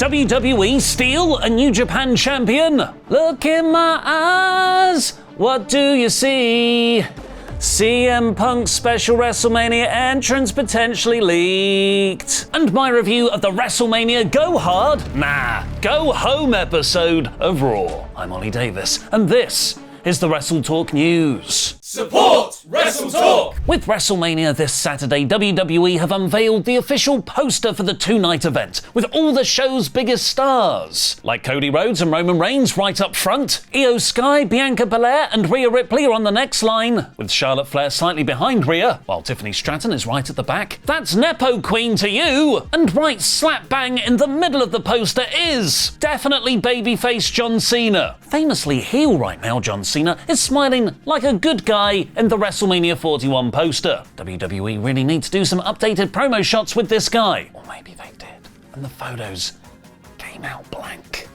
WWE steal a New Japan champion? Look in my eyes, what do you see? CM Punk's special WrestleMania entrance potentially leaked. And my review of the WrestleMania Go Hard, Go Home episode of Raw. I'm Ollie Davis, and this is the WrestleTalk news. Support WrestleTalk! With WrestleMania this Saturday, WWE have unveiled the official poster for the two-night event, with all the show's biggest stars. Like Cody Rhodes and Roman Reigns right up front, Io Sky, Bianca Belair and Rhea Ripley are on the next line, with Charlotte Flair slightly behind Rhea, while Tiffany Stratton is right at the back. That's Nepo Queen to you! And right slap bang in the middle of the poster is definitely babyface John Cena. Famously heel right now, John Cena is smiling like a good guy in the WrestleMania 41 poster. WWE really need to do some updated promo shots with this guy. Or maybe they did, and the photos came out blank.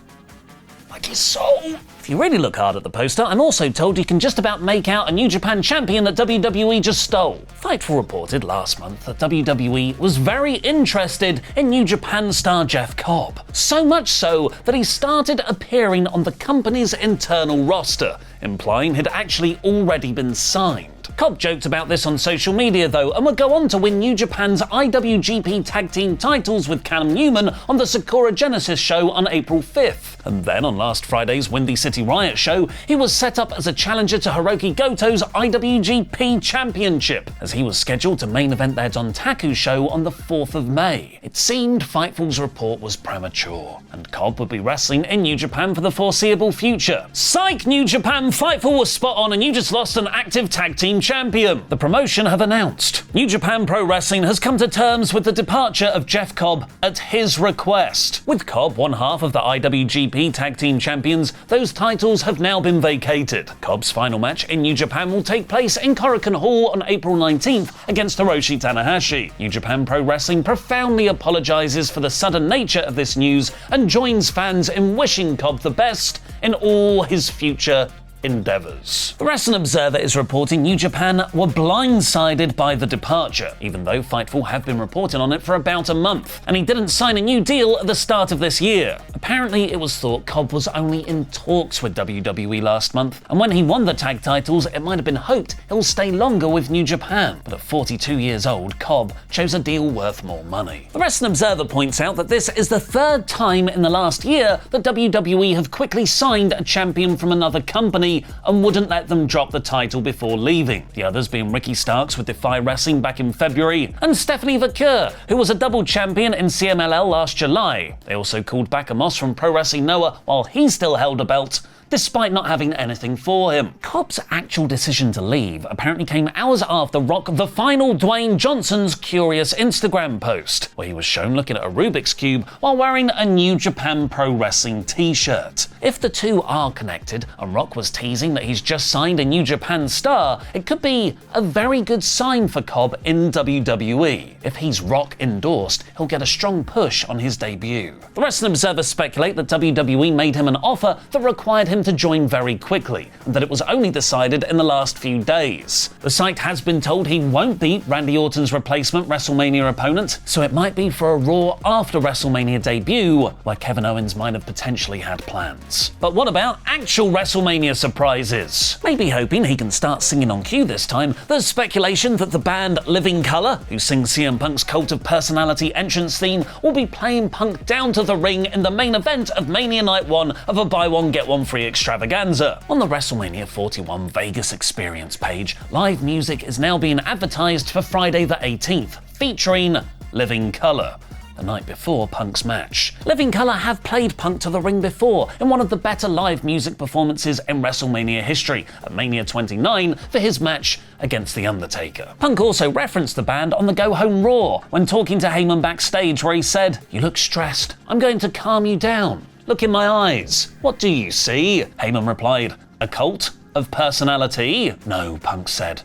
Like his soul. If you really look hard at the poster, I'm also told you can just about make out a New Japan champion that WWE just stole. Fightful reported last month that WWE was very interested in New Japan star Jeff Cobb. So much so that he started appearing on the company's internal roster, implying he'd actually already been signed. Cobb joked about this on social media though, and would go on to win New Japan's IWGP Tag Team titles with Callum Newman on the Sakura Genesis show on April 5th. And then on last Friday's Windy City Riot show, he was set up as a challenger to Hiroki Goto's IWGP Championship, as he was scheduled to main event their Dontaku show on the 4th of May. It seemed Fightful's report was premature, and Cobb would be wrestling in New Japan for the foreseeable future. Psych, New Japan, Fightful was spot on and you just lost an active tag team champion. The promotion have announced New Japan Pro Wrestling has come to terms with the departure of Jeff Cobb at his request. With Cobb one half of the IWGP Tag Team Champions, those titles have now been vacated. Cobb's final match in New Japan will take place in Korakuen Hall on April 19th against Hiroshi Tanahashi. New Japan Pro Wrestling profoundly apologizes for the sudden nature of this news and joins fans in wishing Cobb the best in all his future endeavors. The Wrestling Observer is reporting New Japan were blindsided by the departure, even though Fightful have been reporting on it for about a month, and he didn't sign a new deal at the start of this year. Apparently, it was thought Cobb was only in talks with WWE last month, and when he won the tag titles, it might have been hoped he'll stay longer with New Japan. But at 42 years old, Cobb chose a deal worth more money. The Wrestling Observer points out that this is the third time in the last year that WWE have quickly signed a champion from another company and wouldn't let them drop the title before leaving. The others being Ricky Starks with Defy Wrestling back in February, and Stephanie Vaquer, who was a double champion in CMLL last July. They also called back Amos from Pro Wrestling Noah while he still held a belt, despite not having anything for him. Cobb's actual decision to leave apparently came hours after Rock the Final Dwayne Johnson's curious Instagram post, where he was shown looking at a Rubik's Cube while wearing a New Japan Pro Wrestling t-shirt. If the two are connected, and Rock was teasing that he's just signed a New Japan star, it could be a very good sign for Cobb in WWE. If he's Rock endorsed, he'll get a strong push on his debut. The Wrestling Observer speculate that WWE made him an offer that required him to join very quickly, and that it was only decided in the last few days. The site has been told he won't beat Randy Orton's replacement WrestleMania opponent, so it might be for a Raw after WrestleMania debut, where Kevin Owens might have potentially had plans. But what about actual WrestleMania surprises? Maybe hoping he can start singing on cue this time, there's speculation that the band Living Colour, who sings CM Punk's Cult of Personality entrance theme, will be playing Punk down to the ring in the main event of Mania Night 1 of a buy one get one free extravaganza. On the WrestleMania 41 Vegas Experience page, live music is now being advertised for Friday the 18th, featuring Living Colour, the night before Punk's match. Living Colour have played Punk to the ring before in one of the better live music performances in WrestleMania history at Mania 29 for his match against The Undertaker. Punk also referenced the band on the Go Home Raw when talking to Heyman backstage, where he said, "You look stressed. I'm going to calm you down. Look in my eyes. What do you see?" Heyman replied, "A cult of personality?" "No," Punk said.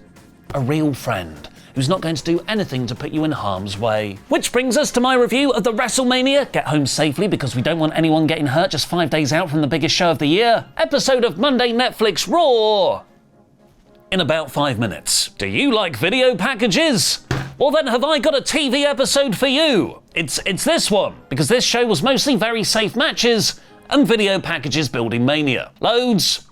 "A real friend who's not going to do anything to put you in harm's way." Which brings us to my review of the WrestleMania Get Home Safely Because We Don't Want Anyone Getting Hurt Just 5 days out from the biggest show of the year episode of Monday Netflix Raw in about 5 minutes. Do you like video packages? Well then have I got a TV episode for you. It's this one, because this show was mostly very safe matches and video packages building Mania. Loads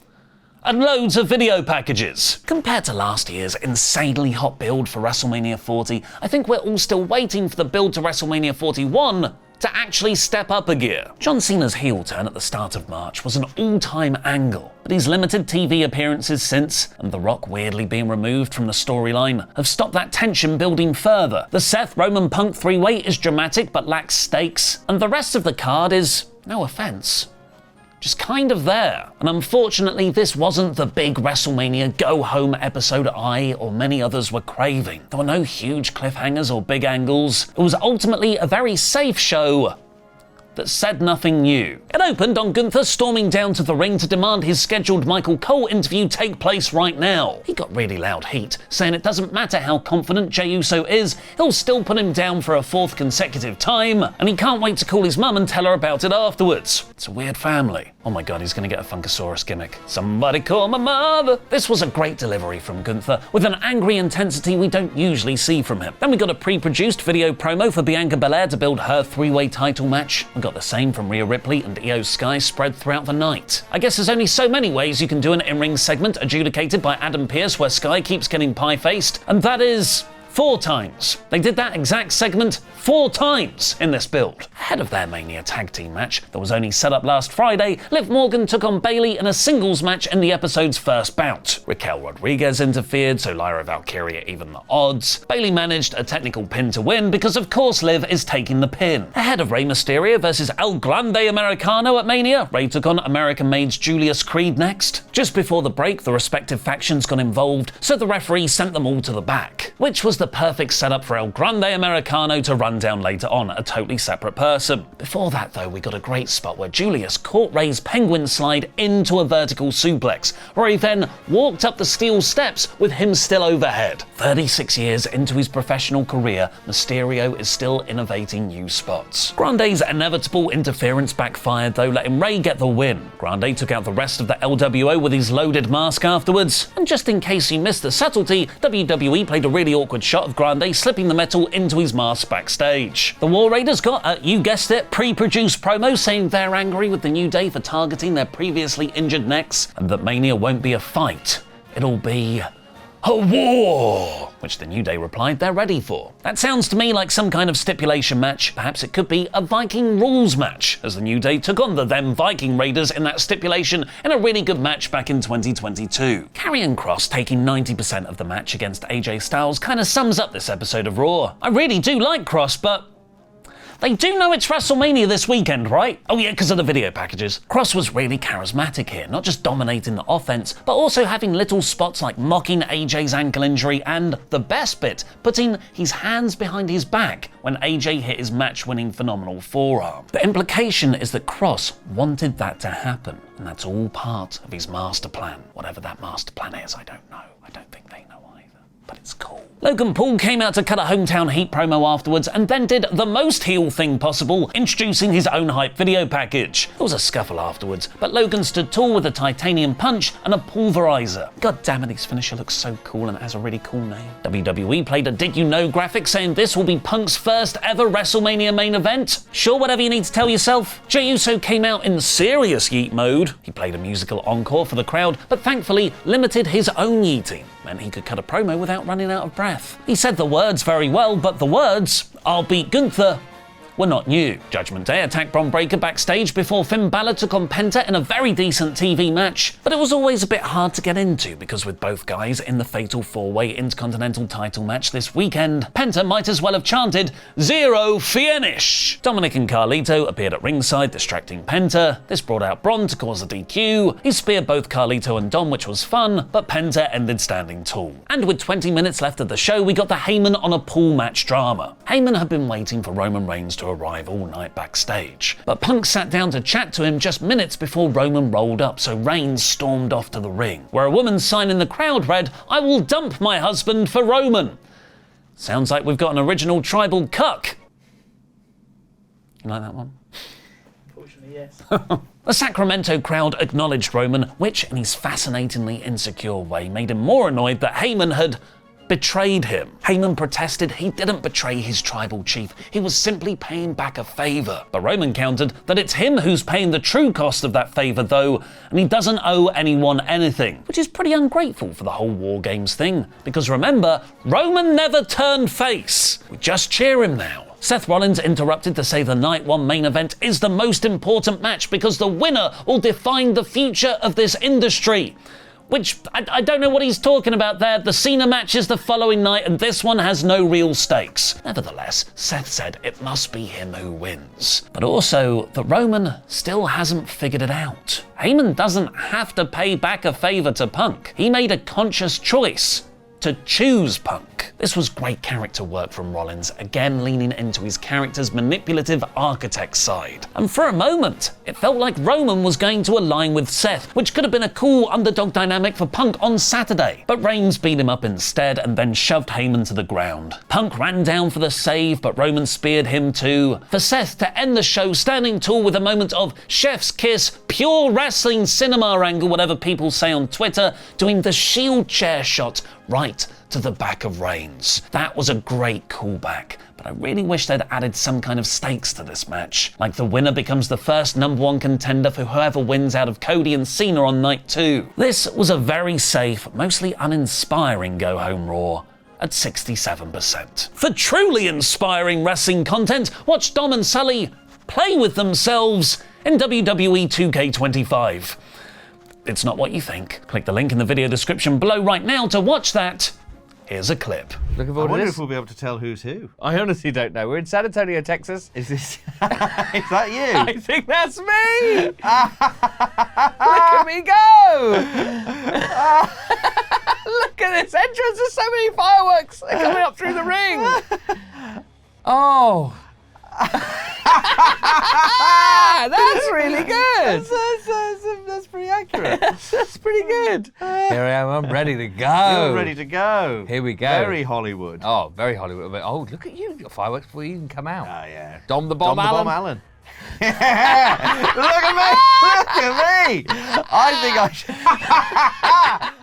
and loads of video packages. Compared to last year's insanely hot build for WrestleMania 40, I think we're all still waiting for the build to WrestleMania 41 to actually step up a gear. John Cena's heel turn at the start of March was an all-time angle, but his limited TV appearances since, and The Rock weirdly being removed from the storyline, have stopped that tension building further. The Seth Roman Punk three-way is dramatic but lacks stakes, and the rest of the card is, no offense, just kind of there. And unfortunately, this wasn't the big WrestleMania go-home episode I or many others were craving. There were no huge cliffhangers or big angles. It was ultimately a very safe show that said nothing new. It opened on Gunther storming down to the ring to demand his scheduled Michael Cole interview take place right now. He got really loud heat, saying it doesn't matter how confident Jey Uso is, he'll still put him down for a fourth consecutive time, and he can't wait to call his mum and tell her about it afterwards. It's a weird family. Oh my god, he's gonna get a Funkasaurus gimmick. Somebody call my mother. This was a great delivery from Gunther, with an angry intensity we don't usually see from him. Then we got a pre-produced video promo for Bianca Belair to build her three-way title match. We got the same from Rhea Ripley and Io Sky spread throughout the night. I guess there's only so many ways you can do an in-ring segment adjudicated by Adam Pearce where Sky keeps getting pie-faced, and that is 4 times. They did that exact segment 4 times in this build. Ahead of their Mania tag team match that was only set up last Friday, Liv Morgan took on Bayley in a singles match in the episode's first bout. Raquel Rodriguez interfered, so Lyra Valkyria evened the odds. Bayley managed a technical pin to win because of course Liv is taking the pin. Ahead of Rey Mysterio versus El Grande Americano at Mania, Rey took on American-made Julius Creed next. Just before the break, the respective factions got involved, so the referee sent them all to the back, which was the perfect setup for El Grande Americano to run down later on, a totally separate person. Before that though, we got a great spot where Julius caught Rey's penguin slide into a vertical suplex, where he then walked up the steel steps with him still overhead. 36 years into his professional career, Mysterio is still innovating new spots. Grande's inevitable interference backfired though, letting Rey get the win. Grande took out the rest of the LWO with his loaded mask afterwards, and just in case you missed the subtlety, WWE played a really awkward shot of Grande slipping the metal into his mask backstage. The War Raiders got, you guessed it, pre-produced promo saying they're angry with the New Day for targeting their previously injured necks, and that Mania won't be a fight, it'll be a war, which the New Day replied they're ready for. That sounds to me like some kind of stipulation match. Perhaps it could be a Viking rules match, as the New Day took on the then Viking Raiders in that stipulation in a really good match back in 2022. Karrion Kross taking 90% of the match against AJ Styles kind of sums up this episode of Raw. I really do like Kross, but they do know it's WrestleMania this weekend, right? Oh yeah, because of the video packages. Kross was really charismatic here, not just dominating the offense, but also having little spots like mocking AJ's ankle injury and, the best bit, putting his hands behind his back when AJ hit his match-winning phenomenal forearm. The implication is that Kross wanted that to happen, and that's all part of his master plan. Whatever that master plan is, I don't know. I don't think they know either, but it's cool. Logan Paul came out to cut a hometown heat promo afterwards and then did the most heel thing possible, introducing his own hype video package. There was a scuffle afterwards, but Logan stood tall with a titanium punch and a pulverizer. God damn it, his finisher looks so cool and it has a really cool name. WWE played a Did You Know graphic saying this will be Punk's first ever WrestleMania main event. Sure, whatever you need to tell yourself. Jey Uso came out in serious yeet mode. He played a musical encore for the crowd, but thankfully limited his own yeeting. Meant he could cut a promo without running out of breath. He said the words very well, but the words, "I'll beat Gunther," were not new. Judgment Day attacked Bron Breakker backstage before Finn Balor took on Penta in a very decent TV match, but it was always a bit hard to get into because with both guys in the fatal 4-way Intercontinental title match this weekend, Penta might as well have chanted, "Zero finish!" Dominic and Carlito appeared at ringside distracting Penta. This brought out Bron to cause a DQ. He speared both Carlito and Dom, which was fun, but Penta ended standing tall. And with 20 minutes left of the show, we got the Heyman on a pool match drama. Heyman had been waiting for Roman Reigns to arrive all night backstage, but Punk sat down to chat to him just minutes before Roman rolled up, so Reigns stormed off to the ring, where a woman's sign in the crowd read, "I will dump my husband for Roman." Sounds like we've got an original tribal cuck. You like that one? Unfortunately, yes. The Sacramento crowd acknowledged Roman, which in his fascinatingly insecure way made him more annoyed that Heyman had betrayed him. Heyman protested he didn't betray his tribal chief, he was simply paying back a favor. But Roman countered that it's him who's paying the true cost of that favor though, and he doesn't owe anyone anything, which is pretty ungrateful for the whole War Games thing, because remember, Roman never turned face. We just cheer him now. Seth Rollins interrupted to say the Night 1 main event is the most important match because the winner will define the future of this industry. Which, I don't know what he's talking about there. The Cena match is the following night and this one has no real stakes. Nevertheless, Seth said it must be him who wins. But also, that Roman still hasn't figured it out. Heyman doesn't have to pay back a favor to Punk. He made a conscious choice to choose Punk. This was great character work from Rollins, again leaning into his character's manipulative architect side. And for a moment, it felt like Roman was going to align with Seth, which could have been a cool underdog dynamic for Punk on Saturday. But Reigns beat him up instead and then shoved Heyman to the ground. Punk ran down for the save, but Roman speared him too. For Seth to end the show standing tall with a moment of chef's kiss, pure wrestling cinema angle, whatever people say on Twitter, doing the Shield chair shot right to the back of Reigns. That was a great callback, but I really wish they'd added some kind of stakes to this match. Like the winner becomes the first #1 contender for whoever wins out of Cody and Cena on night 2. This was a very safe, mostly uninspiring go-home Raw at 67%. For truly inspiring wrestling content, watch Dom and Sully play with themselves in WWE 2K25. It's not what you think. Click the link in the video description below right now to watch that. Here's a clip. Looking I forward to wonder this. if we'll be able to tell who's who. I honestly don't know. We're in San Antonio, Texas. Is this... is that you? I think that's me! Look at me go! Look at this entrance, there's so many fireworks! They're coming up through the ring! Oh! That's really good! That's pretty accurate. That's pretty good. Here I am, I'm ready to go. You're ready to go. Here we go. Very Hollywood. Oh, very Hollywood. Oh, look at you. You've got fireworks before you even come out. Oh, yeah. Dom the Bomb Allen. Allen. Yeah. Look at me! Look at me! I think I should...